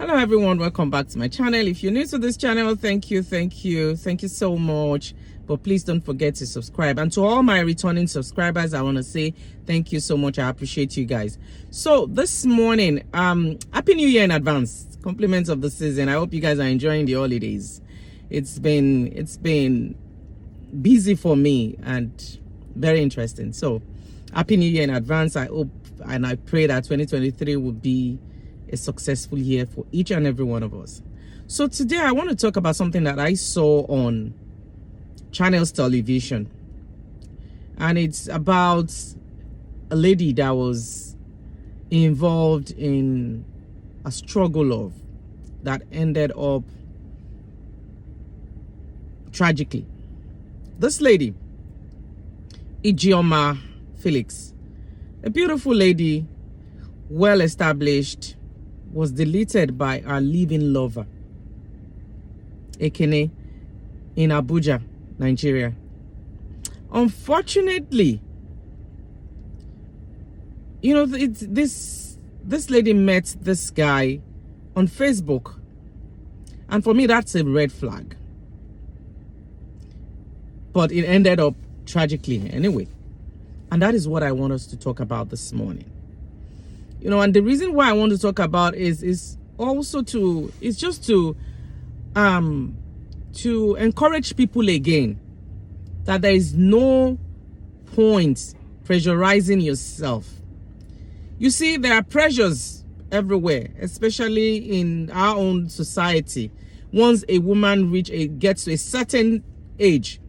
Hello everyone, welcome back to my channel. If you're new to this channel, thank you so much. But please don't forget to subscribe. And to all my returning subscribers, I want to say thank you so much. I appreciate you guys. So this morning, happy new year in advance. Compliments of the season. I hope you guys are enjoying the holidays. It's been busy for me and very interesting. So happy new year in advance. I hope and I pray that 2023 will be a successful year for each and every one of us. So today I want to talk about something that I saw on Channels Television, and it's about a lady that was involved in a struggle that ended up tragically. This lady, Ijeoma Felix, a beautiful lady, well established, was deleted by her living lover, Ekene, in Abuja, Nigeria. Unfortunately, you know, this lady met this guy on Facebook, and for me that's a red flag. But it ended up tragically anyway, and that is what I want us to talk about this morning. You know, and the reason why I want to talk about is also to encourage people again that there is no point pressurizing yourself. You see, there are pressures everywhere, especially in our own society. Once a woman gets to a certain age,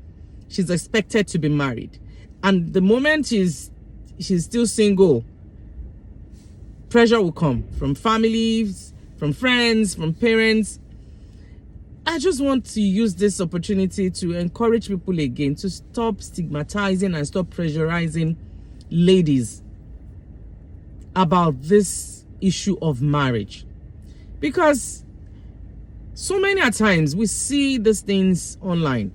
she's expected to be married, and the moment she's still single, pressure will come from families, from friends, from parents. I just want to use this opportunity to encourage people again to stop stigmatizing and stop pressurizing ladies about this issue of marriage. Because so many times we see these things online.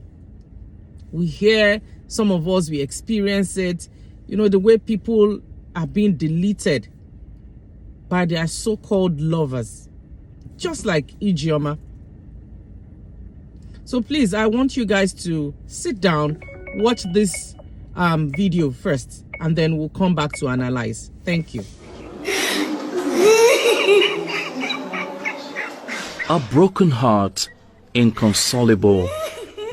We hear, some of us, we experience it. You know, the way people are being deleted by their so-called lovers, just like Ijeoma. So please, I want you guys to sit down, watch this video first, and then we'll come back to analyze. Thank you. A broken heart, inconsolable.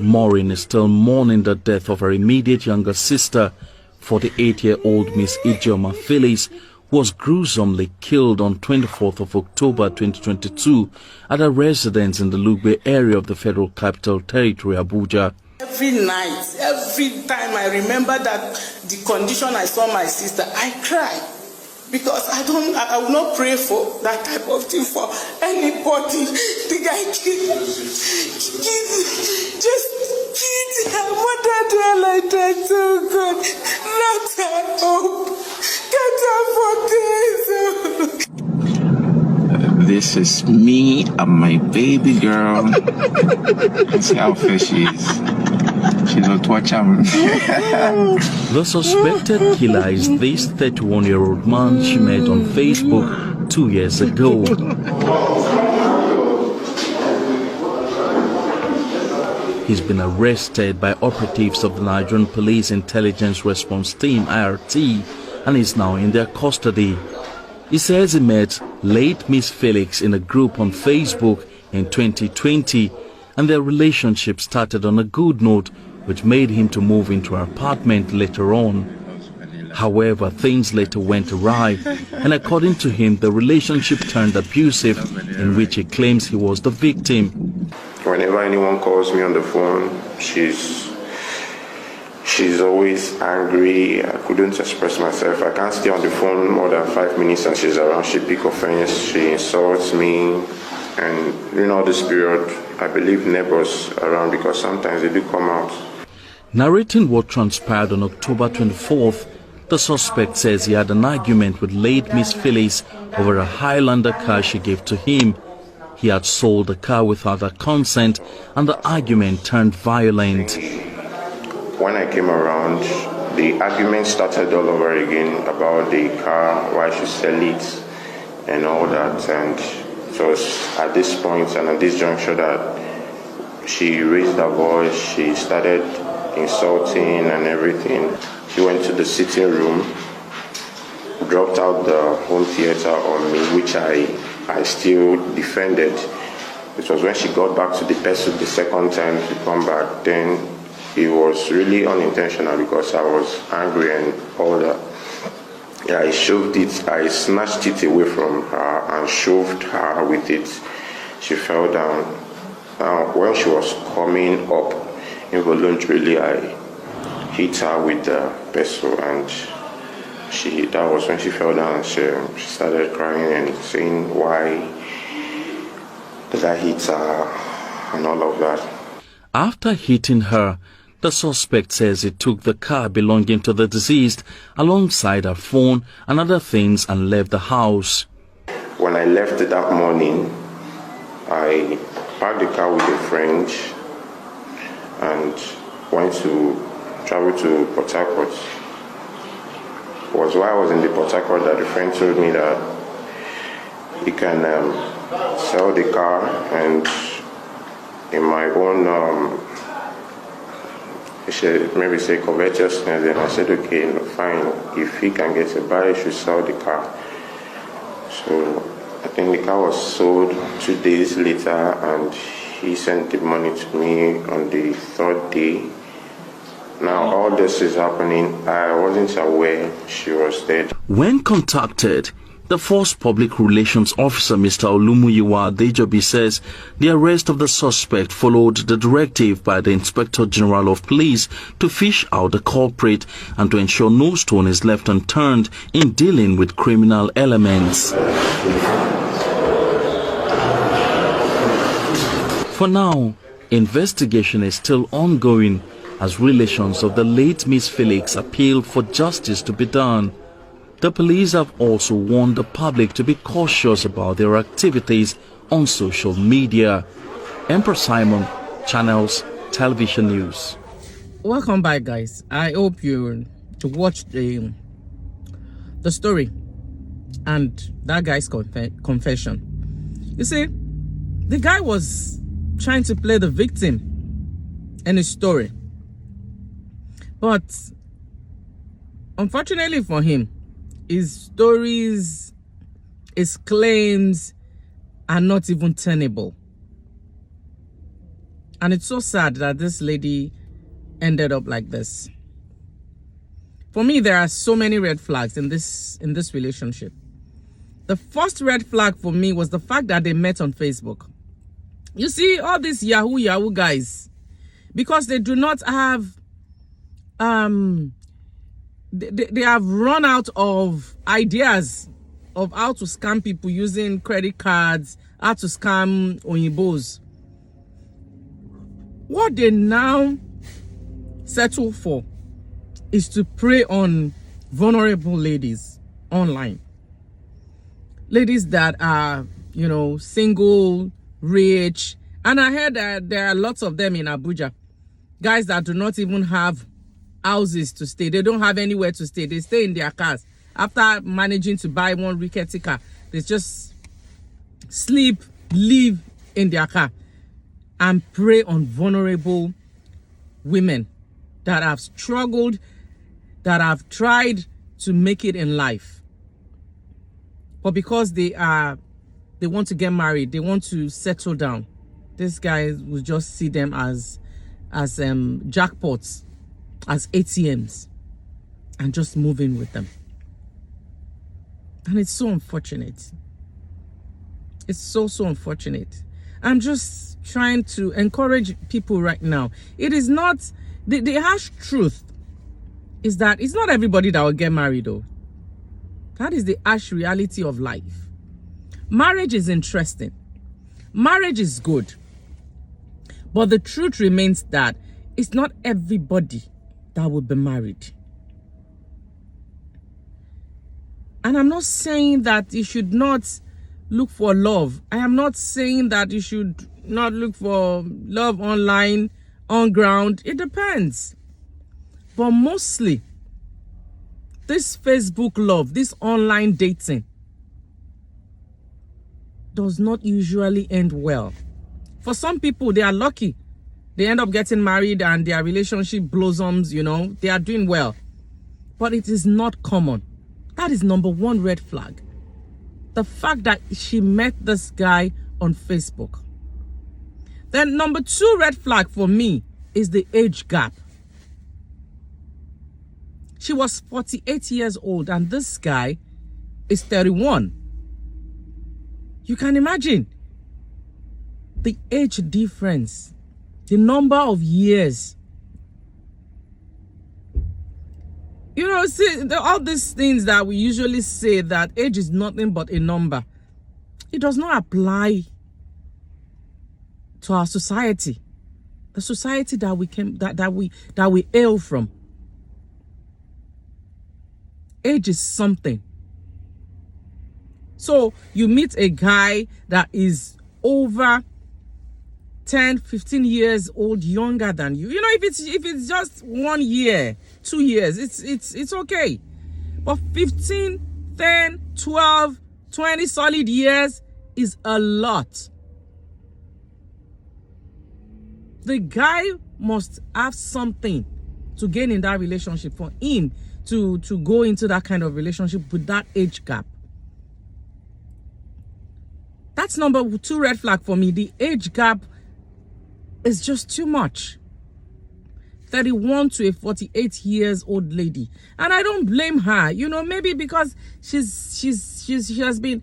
Maureen is still mourning the death of her immediate younger sister, 48-year-old Miss Ijeoma Felix, was gruesomely killed on 24th of October 2022 at a residence in the Lugbe area of the Federal Capital Territory, Abuja. Every night, every time I remember that the condition I saw my sister, I cry. Because I will not pray for that type of thing for anybody. The guy just her mother dwell like that, oh God. Not her hope. This is me and my baby girl. See how fair she is. She's not watching. The suspected killer is this 31-year-old man she met on Facebook 2 years ago. He's been arrested by operatives of the Nigerian Police Intelligence Response Team, IRT, and is now in their custody. He says he met late Miss Felix in a group on Facebook in 2020, and their relationship started on a good note, which made him to move into her apartment later on. However, things later went awry, and according to him, the relationship turned abusive, in which he claims he was the victim. Whenever anyone calls me on the phone, she's always angry. I couldn't express myself. I can't stay on the phone more than 5 minutes and she's around. She pick offense, she insults me. And during all this period, I believe neighbors around, because sometimes they do come out. Narrating what transpired on October 24th, the suspect says he had an argument with late Miss Felix over a Highlander car she gave to him. He had sold the car without her consent, and the argument turned violent. When I came around, the argument started all over again about the car, why I should sell it and all that. And It was at this point and at this juncture that she raised her voice, she started insulting and everything. She went to the sitting room, dropped out the home theater on me, which I still defended. It was when she got back to the person the second time to come back, then it was really unintentional because I was angry and all that. Yeah, I snatched it away from her and shoved her with it. She fell down. Now, when she was coming up, involuntarily I hit her with the pestle, and that was when she fell down and she started crying and saying why did I hit her and all of that. After hitting her, the suspect says he took the car belonging to the deceased alongside her phone and other things and left the house. When I left that morning, I parked the car with a friend and went to travel to Port Harcourt. It was while I was in the Port Harcourt that a friend told me that he can sell the car, and in my own maybe say covetousness, and I said okay, no, fine, if he can get a buyer, he should sell the car. So I think the car was sold 2 days later, and he sent the money to me on the third day. Now all this is happening, I wasn't aware she was dead. When contacted, the Force Public Relations Officer, Mr. Olumuyiwa Adejobi, says the arrest of the suspect followed the directive by the Inspector General of Police to fish out the culprit and to ensure no stone is left unturned in dealing with criminal elements. For now, investigation is still ongoing as relations of the late Miss Felix appeal for justice to be done. The police have also warned the public to be cautious about their activities on social media. Emperor Simon, Channels Television News. Welcome back, guys. I hope you watched the story and that guy's confession. You see, the guy was trying to play the victim in his story, but unfortunately for him, his stories, his claims are not even tenable. And it's so sad that this lady ended up like this. For me, there are so many red flags in this relationship. The first red flag for me was the fact that they met on Facebook. You see, all these Yahoo guys, because they do not have they have run out of ideas of how to scam people using credit cards, how to scam Oyinbos. What they now settle for is to prey on vulnerable ladies online. Ladies that are, single, rich. And I heard that there are lots of them in Abuja. Guys that do not even have houses to stay. They don't have anywhere to stay. They stay in their cars. After managing to buy one rickety car, they just live in their car and prey on vulnerable women that have struggled, that have tried to make it in life. But because they want to get married, they want to settle down, this guy will just see them as jackpots, as ATMs, and just move in with them. And it's so unfortunate. It's so unfortunate. I'm just trying to encourage people right now. It is not, the harsh truth is that it's not everybody that will get married though. That is the harsh reality of life. Marriage is interesting. Marriage is good. But the truth remains that it's not everybody that will be married. And I'm not saying that you should not look for love. I am not saying that you should not look for love online, on ground. It depends. But mostly, this Facebook love, this online dating, does not usually end well. For some people, they are lucky. They end up getting married and their relationship blossoms, you know, they are doing well. But it is not common. That is number one red flag. The fact that she met this guy on Facebook. Then number two red flag for me is the age gap. She was 48 years old and this guy is 31. You can imagine the age difference, the number of years. You know, see, all these things that we usually say that age is nothing but a number. It does not apply to our society, the society that we hail from. Age is something. So you meet a guy that is over 10, 15 years old younger than you. You know, if it's just 1 year, 2 years, it's okay. But 15, 10, 12, 20 solid years is a lot. The guy must have something to gain in that relationship for him to go into that kind of relationship with that age gap. That's number two red flag for me. The age gap is just too much. 31 to a 48 years old lady. And I don't blame her. You know, maybe because she has been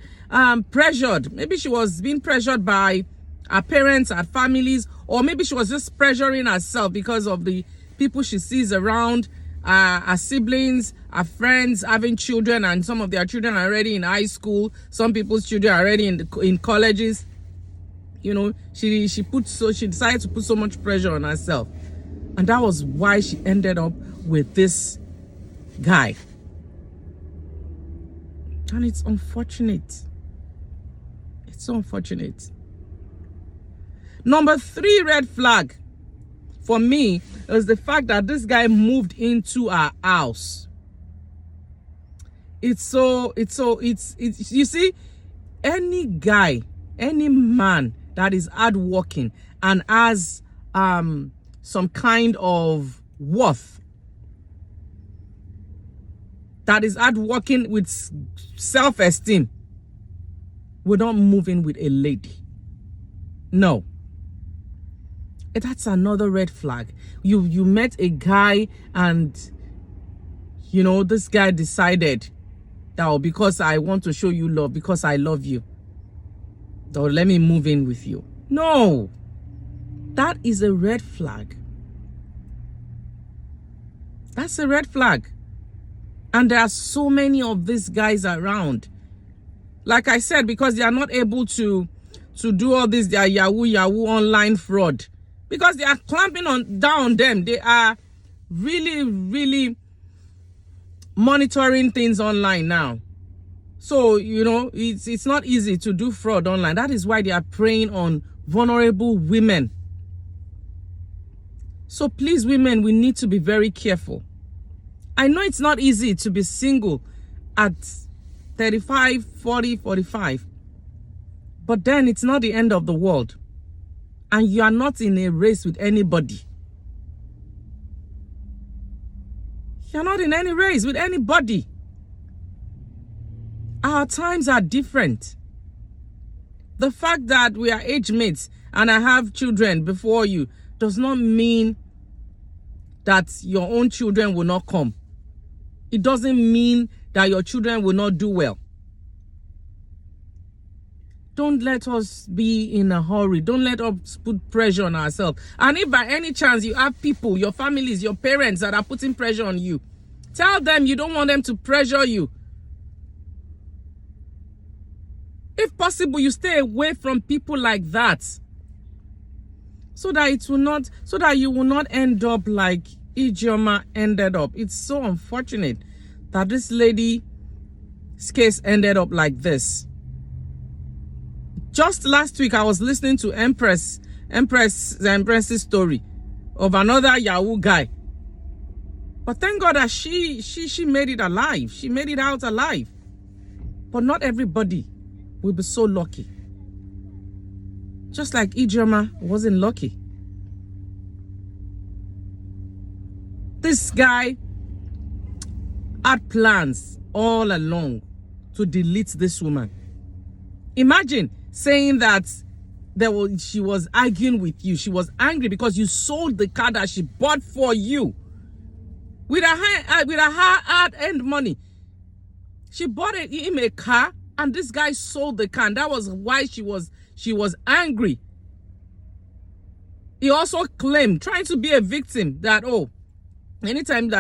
pressured. Maybe she was being pressured by her parents, her families, or maybe she was just pressuring herself because of the people she sees around, her siblings, her friends having children, and some of their children are already in high school. Some people's children are already in colleges. You know, she decided to put so much pressure on herself. And that was why she ended up with this guy. And it's unfortunate. It's so unfortunate. Number three red flag for me is the fact that this guy moved into our house. It's you see, any guy, any man that is hardworking and has some kind of worth, that is hardworking with self-esteem, will not move in with a lady. No. That's another red flag. You met a guy and, you know, this guy decided that, oh, because I want to show you love, because I love you, so let me move in with you. No. That is a red flag. That's a red flag. And there are so many of these guys around. Like I said, because they are not able to do all this, their Yahoo online fraud. Because they are clamping down on them. They are really, really monitoring things online now. So, you know, it's not easy to do fraud online. That is why they are preying on vulnerable women. So please, women, we need to be very careful. I know it's not easy to be single at 35, 40, 45. But then it's not the end of the world. And you are not in a race with anybody. You're not in any race with anybody. Our times are different. The fact that we are age mates and I have children before you does not mean that your own children will not come. It doesn't mean that your children will not do well. Don't let us be in a hurry. Don't let us put pressure on ourselves. And if by any chance you have people, your families, your parents that are putting pressure on you, tell them you don't want them to pressure you. If possible, you stay away from people like that. So that you will not end up like Ijeoma ended up. It's so unfortunate that this lady's case ended up like this. Just last week, I was listening to Empress's story of another Yahoo guy. But thank God that she made it alive. She made it out alive. But not everybody will be so lucky Just like Ijoma wasn't lucky. This guy had plans all along to delete this woman. Imagine saying that she was arguing with you. She was angry because you sold the car that she bought for you with her hard-earned money. She bought him a car, and this guy sold the car. And that was why she was angry. He also claimed, trying to be a victim, that anytime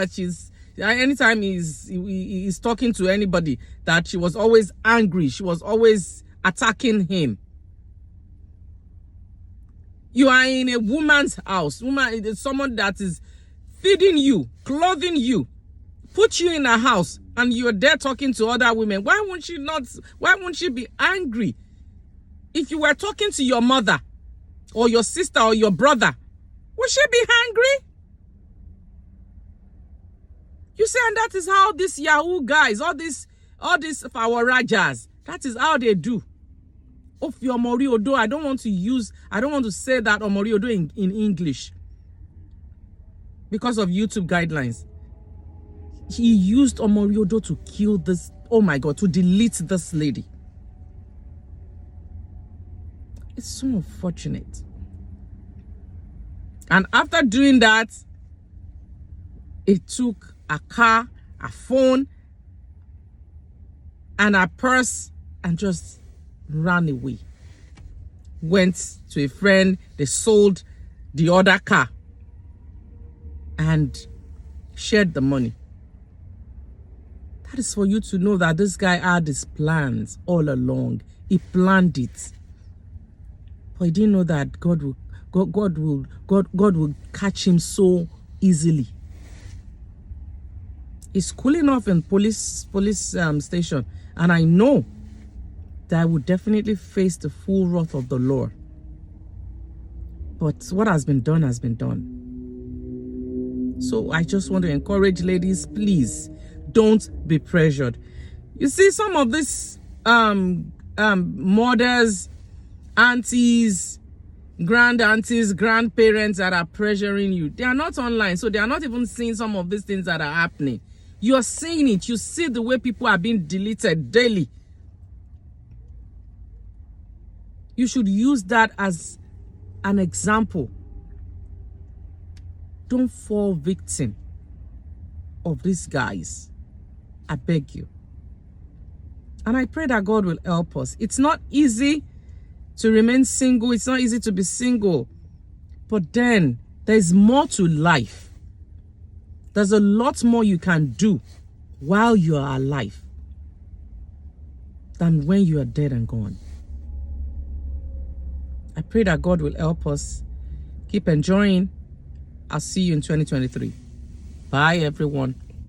he's talking to anybody, that she was always angry. She was always attacking him. You are in a woman's house. Woman is someone that is feeding you, clothing you, put you in a house, and you're there talking to other women. Why won't she be angry? If you were talking to your mother or your sister or your brother, would she be angry? You see, and that is how these Yahoo guys, all these Fawarajas, that is how they do. Of your Omori Odo, I don't want to say that Omori Odo in English because of YouTube guidelines. He used Omori Odo to kill this, oh my God, to delete this lady. It's so unfortunate. And after doing that, it took a car, a phone, and a purse and just ran away. Went to a friend, they sold the other car and shared the money. That is for you to know that this guy had his plans all along. He planned it. But he didn't know that God will catch him so easily. He's cooling off in police station, and I know that I would definitely face the full wrath of the Lord. But what has been done has been done. So I just want to encourage ladies, please don't be pressured. You see, some of these mothers, aunties, grandparents that are pressuring you, they are not online, so they are not even seeing some of these things that are happening. You're seeing it. You see the way people are being deleted daily. You should use that as an example. Don't fall victim of these guys. I beg you. And I pray that God will help us. It's not easy to remain single. It's not easy to be single. But then there's more to life. There's a lot more you can do while you are alive than when you are dead and gone. I pray that God will help us. Keep enjoying. I'll see you in 2023. Bye, everyone.